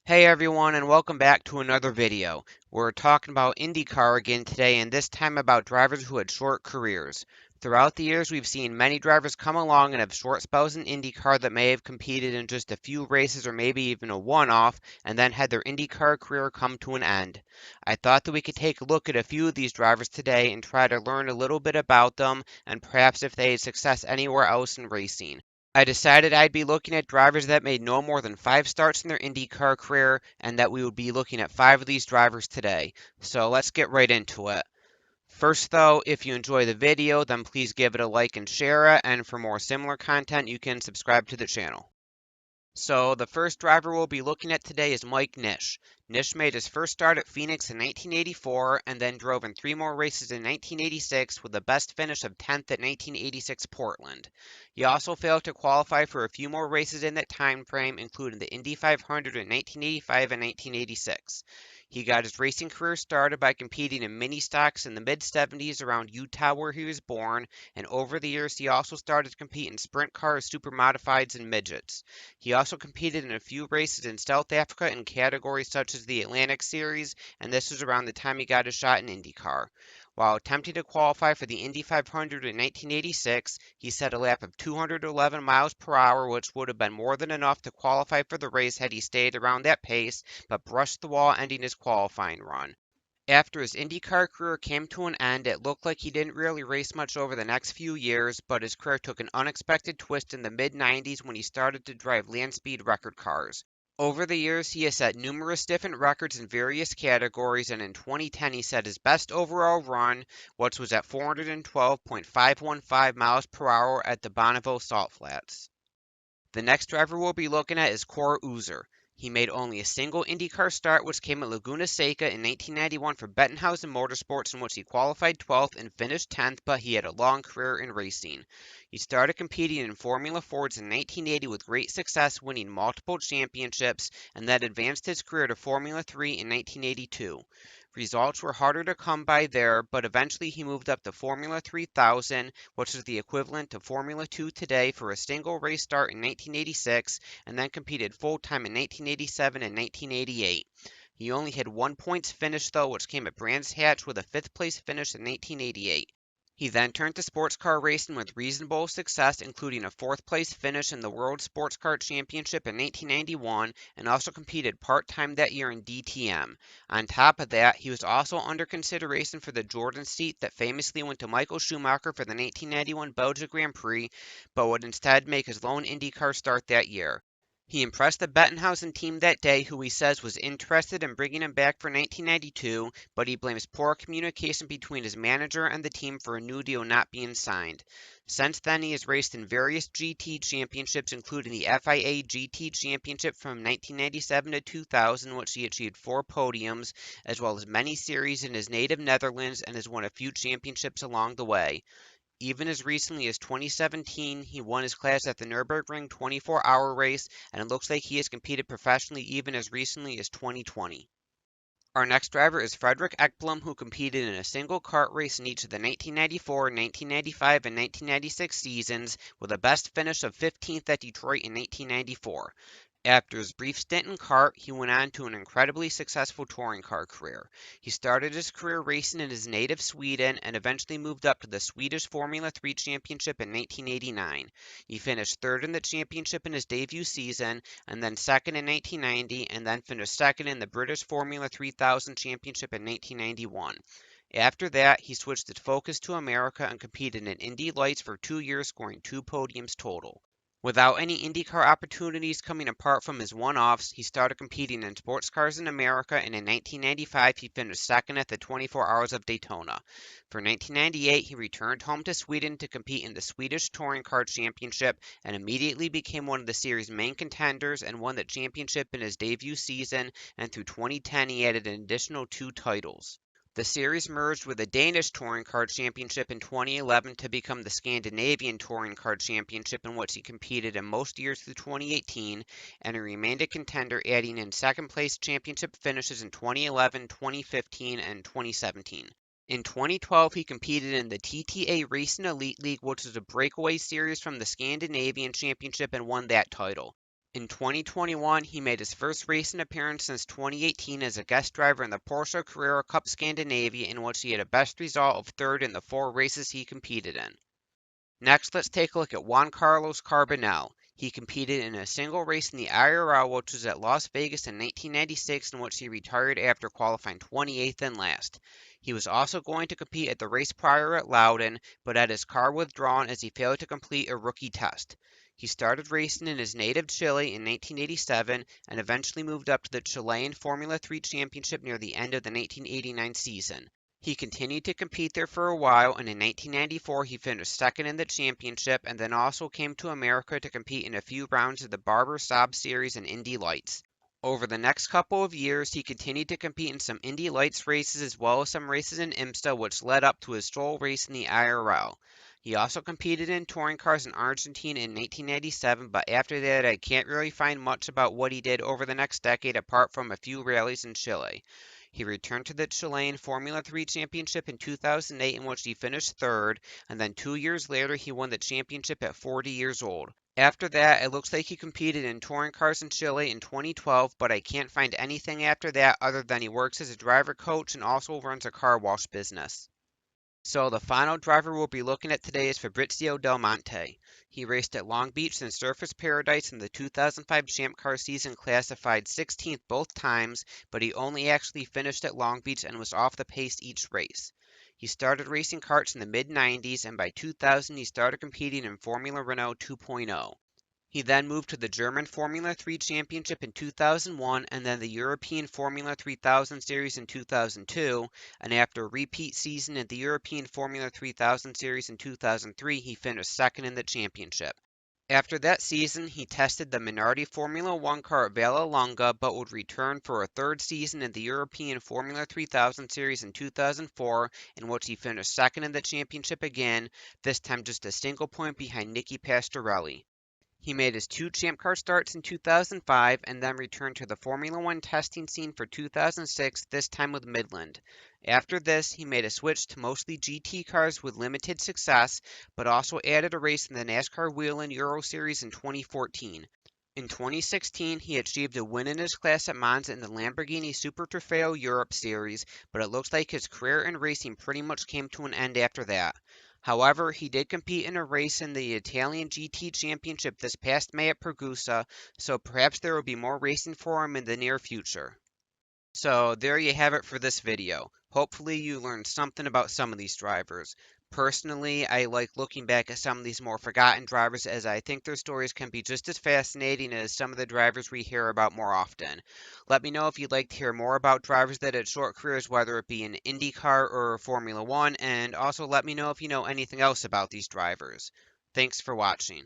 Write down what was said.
Hey everyone, and welcome back to another video. We're talking about IndyCar again today, and this time about drivers who had short careers. Throughout the years, we've seen many drivers come along and have short spells in IndyCar that may have competed in just a few races or maybe even a one-off, and then had their IndyCar career come to an end. I thought that we could take a look at a few of these drivers today and try to learn a little bit about them, and perhaps if they had success anywhere else in racing. I decided I'd be looking at drivers that made no more than 5 starts in their IndyCar career, and that we would be looking at 5 of these drivers today. So let's get right into it. First though, if you enjoy the video, then please give it a like and share it, and for more similar content, you can subscribe to the channel. So the first driver we'll be looking at today is Nish. Nish made his first start at Phoenix in 1984 and then drove in 3 more races in 1986 with the best finish of 10th at 1986 Portland. He also failed to qualify for a few more races in that time frame, including the Indy 500 in 1985 and 1986. He got his racing career started by competing in mini stocks in the mid-70s around Utah where he was born, and over the years he also started to compete in sprint cars, super modifieds, and midgets. He also competed in a few races in South Africa in categories such as the Atlantic Series, and this was around the time he got his shot in IndyCar. While attempting to qualify for the Indy 500 in 1986, he set a lap of 211 miles per hour, which would have been more than enough to qualify for the race had he stayed around that pace, but brushed the wall, ending his qualifying run. After his IndyCar career came to an end, it looked like he didn't really race much over the next few years, but his career took an unexpected twist in the mid-90s when he started to drive land speed record cars. Over the years, he has set numerous different records in various categories, and in 2010 he set his best overall run, which was at 412.515 miles per hour at the Bonneville Salt Flats. The next driver we'll be looking at is Cor Euser. He made only a single IndyCar start, which came at Laguna Seca in 1991 for Bettenhausen Motorsports, in which he qualified 12th and finished 10th, but he had a long career in racing. He started competing in Formula Fords in 1980 with great success, winning multiple championships, and then advanced his career to Formula 3 in 1982. Results were harder to come by there, but eventually he moved up to Formula 3000, which is the equivalent to Formula 2 today, for a single race start in 1986, and then competed full-time in 1987 and 1988. He only had 1 points finish though, which came at Brands Hatch with a 5th place finish in 1988. He then turned to sports car racing with reasonable success, including a 4th place finish in the World Sports Car Championship in 1991, and also competed part-time that year in DTM. On top of that, he was also under consideration for the Jordan seat that famously went to Michael Schumacher for the 1991 Belgian Grand Prix, but would instead make his lone IndyCar start that year. He impressed the Bettenhausen team that day, who he says was interested in bringing him back for 1992, but he blames poor communication between his manager and the team for a new deal not being signed. Since then, he has raced in various GT championships, including the FIA GT Championship from 1997 to 2000, which he achieved 4 podiums, as well as many series in his native Netherlands, and has won a few championships along the way. Even as recently as 2017, he won his class at the Nürburgring 24-hour race, and it looks like he has competed professionally even as recently as 2020. Our next driver is Fredrik Ekblom, who competed in a single kart race in each of the 1994, 1995, and 1996 seasons, with a best finish of 15th at Detroit in 1994. After his brief stint in kart, he went on to an incredibly successful touring car career. He started his career racing in his native Sweden and eventually moved up to the Swedish Formula 3 Championship in 1989. He finished third in the championship in his debut season, and then second in 1990, and then finished second in the British Formula 3000 Championship in 1991. After that, he switched his focus to America and competed in Indy Lights for 2 years, scoring 2 podiums total. Without any IndyCar opportunities coming apart from his one-offs, he started competing in sports cars in America, and in 1995 he finished second at the 24 Hours of Daytona. For 1998, he returned home to Sweden to compete in the Swedish Touring Car Championship and immediately became one of the series' main contenders and won the championship in his debut season, and through 2010 he added an additional 2 titles. The series merged with the Danish Touring Car Championship in 2011 to become the Scandinavian Touring Car Championship, in which he competed in most years through 2018, and he remained a contender, adding in second-place championship finishes in 2011, 2015, and 2017. In 2012, he competed in the TTA Racing Elite League, which is a breakaway series from the Scandinavian Championship, and won that title. In 2021, he made his first racing appearance since 2018 as a guest driver in the Porsche Carrera Cup Scandinavia, in which he had a best result of third in the 4 races he competed in. Next, let's take a look at Juan Carbonell. He competed in a single race in the IRL, which was at Las Vegas in 1996, in which he retired after qualifying 28th and last. He was also going to compete at the race prior at Loudon, but had his car withdrawn as he failed to complete a rookie test. He started racing in his native Chile in 1987 and eventually moved up to the Chilean Formula 3 Championship near the end of the 1989 season. He continued to compete there for a while, and in 1994 he finished second in the championship, and then also came to America to compete in a few rounds of the Barber Saab Series and Indy Lights. Over the next couple of years, he continued to compete in some Indy Lights races as well as some races in IMSA, which led up to his sole race in the IRL. He also competed in touring cars in Argentina in 1997, but after that I can't really find much about what he did over the next decade apart from a few rallies in Chile. He returned to the Chilean Formula 3 Championship in 2008, in which he finished third, and then 2 years later he won the championship at 40 years old. After that, it looks like he competed in touring cars in Chile in 2012, but I can't find anything after that other than he works as a driver coach and also runs a car wash business. So the final driver we'll be looking at today is Fabrizio del Monte. He raced at Long Beach and Surface Paradise in the 2005 Champ Car season, classified 16th both times, but he only actually finished at Long Beach and was off the pace each race. He started racing karts in the mid-90s, and by 2000 he started competing in Formula Renault 2.0. He then moved to the German Formula 3 Championship in 2001 and then the European Formula 3000 Series in 2002, and after a repeat season in the European Formula 3000 Series in 2003, he finished second in the championship. After that season, he tested the Minardi Formula 1 car at Vallelunga, but would return for a third season in the European Formula 3000 Series in 2004, in which he finished second in the championship again, this time just a single point behind Nicky Pastorelli. He made his 2 Champ Car starts in 2005 and then returned to the Formula One testing scene for 2006, this time with Midland. After this, he made a switch to mostly GT cars with limited success, but also added a race in the NASCAR Wheel and Euro Series in 2014. In 2016, he achieved a win in his class at Monza in the Lamborghini Super Trofeo Europe Series, but it looks like his career in racing pretty much came to an end after that. However, he did compete in a race in the Italian GT Championship this past May at Pergusa, so perhaps there will be more racing for him in the near future. So there you have it for this video. Hopefully you learned something about some of these drivers. Personally, I like looking back at some of these more forgotten drivers as I think their stories can be just as fascinating as some of the drivers we hear about more often. Let me know if you'd like to hear more about drivers that had short careers, whether it be in IndyCar or Formula One, and also let me know if you know anything else about these drivers. Thanks for watching.